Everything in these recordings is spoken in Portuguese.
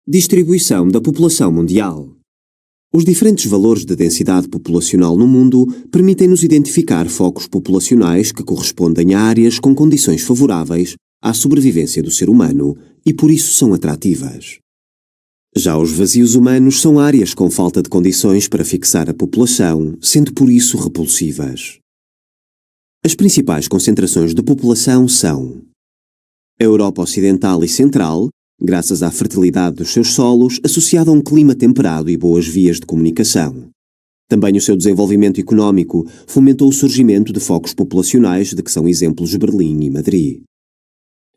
Distribuição da população mundial. Os diferentes valores de densidade populacional no mundo permitem-nos identificar focos populacionais que correspondem a áreas com condições favoráveis à sobrevivência do ser humano e por isso são atrativas. Já os vazios humanos são áreas com falta de condições para fixar a população, sendo por isso repulsivas. As principais concentrações de população são a Europa Ocidental e Central, graças à fertilidade dos seus solos, associada a um clima temperado e boas vias de comunicação. Também o seu desenvolvimento económico fomentou o surgimento de focos populacionais de que são exemplos Berlim e Madrid.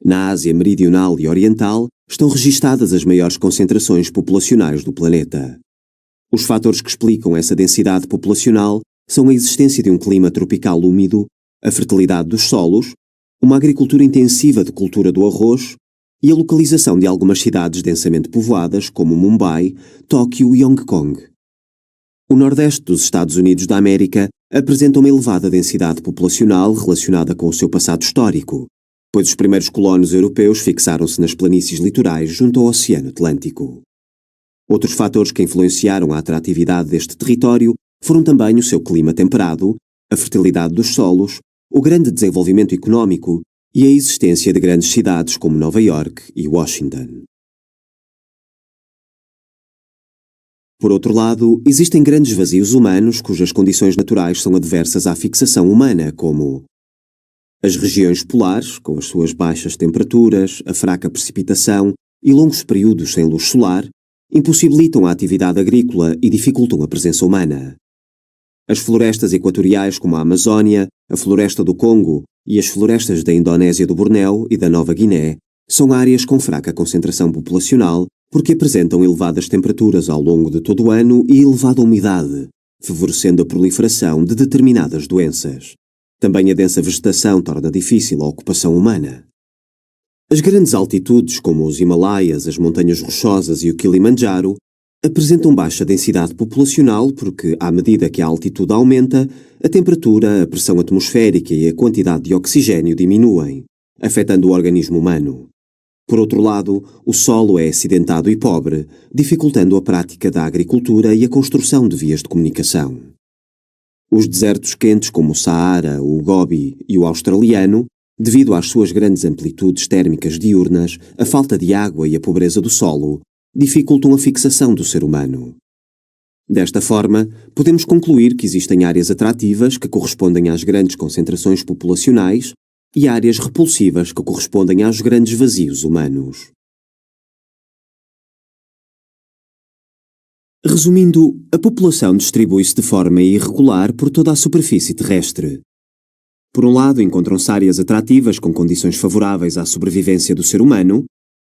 Na Ásia Meridional e Oriental estão registadas as maiores concentrações populacionais do planeta. Os fatores que explicam essa densidade populacional são a existência de um clima tropical úmido, a fertilidade dos solos, uma agricultura intensiva de cultura do arroz e a localização de algumas cidades densamente povoadas como Mumbai, Tóquio e Hong Kong. O Nordeste dos Estados Unidos da América apresenta uma elevada densidade populacional relacionada com o seu passado histórico, pois os primeiros colonos europeus fixaram-se nas planícies litorais junto ao Oceano Atlântico. Outros fatores que influenciaram a atratividade deste território foram também o seu clima temperado, a fertilidade dos solos, o grande desenvolvimento económico e a existência de grandes cidades como Nova York e Washington. Por outro lado, existem grandes vazios humanos cujas condições naturais são adversas à fixação humana, como as regiões polares, com as suas baixas temperaturas, a fraca precipitação e longos períodos sem luz solar, impossibilitam a atividade agrícola e dificultam a presença humana. As florestas equatoriais como a Amazónia, a floresta do Congo e as florestas da Indonésia do Bornéu e da Nova Guiné são áreas com fraca concentração populacional porque apresentam elevadas temperaturas ao longo de todo o ano e elevada umidade, favorecendo a proliferação de determinadas doenças. Também a densa vegetação torna difícil a ocupação humana. As grandes altitudes, como os Himalaias, as montanhas rochosas e o Kilimanjaro, apresentam baixa densidade populacional porque, à medida que a altitude aumenta, a temperatura, a pressão atmosférica e a quantidade de oxigênio diminuem, afetando o organismo humano. Por outro lado, o solo é acidentado e pobre, dificultando a prática da agricultura e a construção de vias de comunicação. Os desertos quentes como o Saara, o Gobi e o australiano, devido às suas grandes amplitudes térmicas diurnas, a falta de água e a pobreza do solo, dificultam a fixação do ser humano. Desta forma, podemos concluir que existem áreas atrativas que correspondem às grandes concentrações populacionais e áreas repulsivas que correspondem aos grandes vazios humanos. Resumindo, a população distribui-se de forma irregular por toda a superfície terrestre. Por um lado, encontram-se áreas atrativas com condições favoráveis à sobrevivência do ser humano.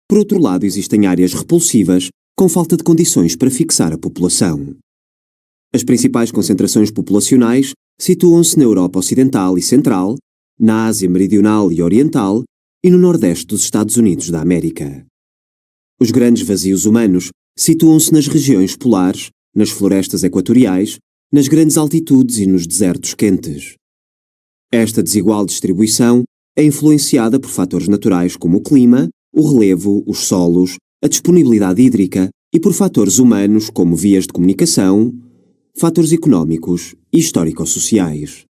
Por outro lado, existem áreas repulsivas com falta de condições para fixar a população. As principais concentrações populacionais situam-se na Europa Ocidental e Central, na Ásia Meridional e Oriental e no Nordeste dos Estados Unidos da América. Os grandes vazios humanos situam-se nas regiões polares, nas florestas equatoriais, nas grandes altitudes e nos desertos quentes. Esta desigual distribuição é influenciada por fatores naturais como o clima, o relevo, os solos, a disponibilidade hídrica e por fatores humanos como vias de comunicação, fatores económicos e histórico-sociais.